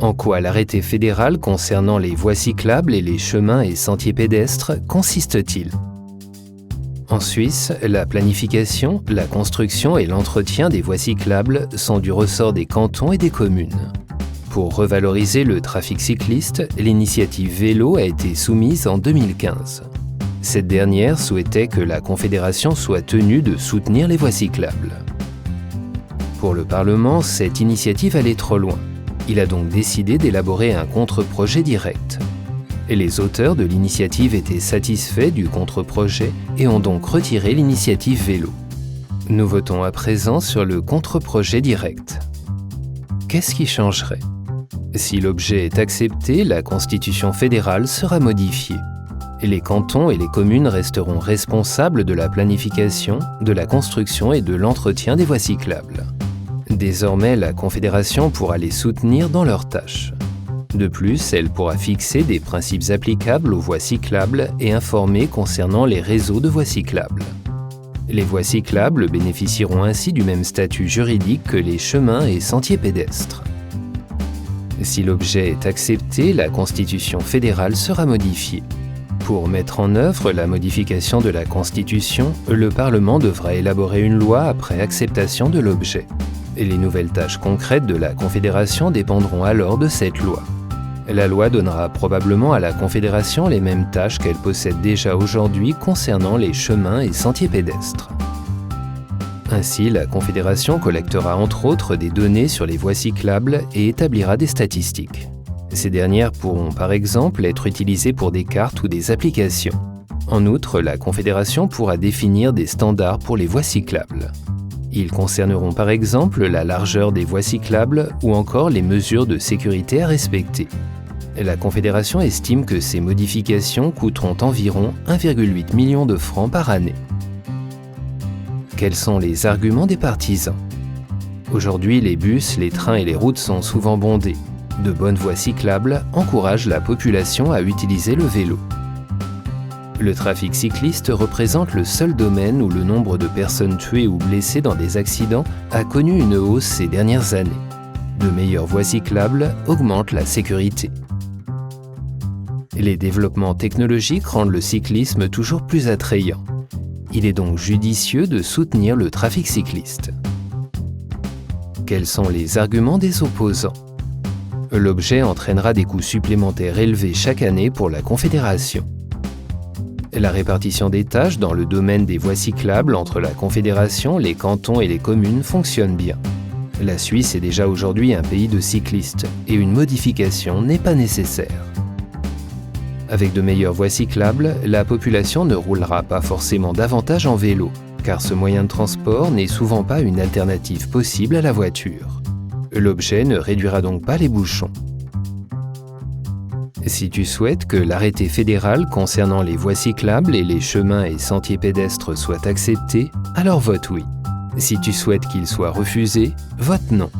En quoi l'arrêté fédéral concernant les voies cyclables et les chemins et sentiers pédestres consiste-t-il? En Suisse, la planification, la construction et l'entretien des voies cyclables sont du ressort des cantons et des communes. Pour revaloriser le trafic cycliste, l'initiative vélo a été soumise en 2015. Cette dernière souhaitait que la Confédération soit tenue de soutenir les voies cyclables. Pour le Parlement, cette initiative allait trop loin. Il a donc décidé d'élaborer un contre-projet direct. Et les auteurs de l'initiative étaient satisfaits du contre-projet et ont donc retiré l'initiative vélo. Nous votons à présent sur le contre-projet direct. Qu'est-ce qui changerait? Si l'objet est accepté, la Constitution fédérale sera modifiée. Les cantons et les communes resteront responsables de la planification, de la construction et de l'entretien des voies cyclables. Désormais, la Confédération pourra les soutenir dans leurs tâches. De plus, elle pourra fixer des principes applicables aux voies cyclables et informer concernant les réseaux de voies cyclables. Les voies cyclables bénéficieront ainsi du même statut juridique que les chemins et sentiers pédestres. Si l'objet est accepté, la Constitution fédérale sera modifiée. Pour mettre en œuvre la modification de la Constitution, le Parlement devra élaborer une loi après acceptation de l'objet. Et les nouvelles tâches concrètes de la Confédération dépendront alors de cette loi. La loi donnera probablement à la Confédération les mêmes tâches qu'elle possède déjà aujourd'hui concernant les chemins et sentiers pédestres. Ainsi, la Confédération collectera entre autres des données sur les voies cyclables et établira des statistiques. Ces dernières pourront par exemple être utilisées pour des cartes ou des applications. En outre, la Confédération pourra définir des standards pour les voies cyclables. Ils concerneront par exemple la largeur des voies cyclables ou encore les mesures de sécurité à respecter. La Confédération estime que ces modifications coûteront environ 1,8 million de francs par année. Quels sont les arguments des partisans? Aujourd'hui, les bus, les trains et les routes sont souvent bondés. De bonnes voies cyclables encouragent la population à utiliser le vélo. Le trafic cycliste représente le seul domaine où le nombre de personnes tuées ou blessées dans des accidents a connu une hausse ces dernières années. De meilleures voies cyclables augmentent la sécurité. Les développements technologiques rendent le cyclisme toujours plus attrayant. Il est donc judicieux de soutenir le trafic cycliste. Quels sont les arguments des opposants? L'objet entraînera des coûts supplémentaires élevés chaque année pour la Confédération. La répartition des tâches dans le domaine des voies cyclables entre la Confédération, les cantons et les communes fonctionne bien. La Suisse est déjà aujourd'hui un pays de cyclistes et une modification n'est pas nécessaire. Avec de meilleures voies cyclables, la population ne roulera pas forcément davantage en vélo, car ce moyen de transport n'est souvent pas une alternative possible à la voiture. L'objet ne réduira donc pas les bouchons. Si tu souhaites que l'arrêté fédéral concernant les voies cyclables et les chemins et sentiers pédestres soit accepté, alors vote oui. Si tu souhaites qu'il soit refusé, vote non.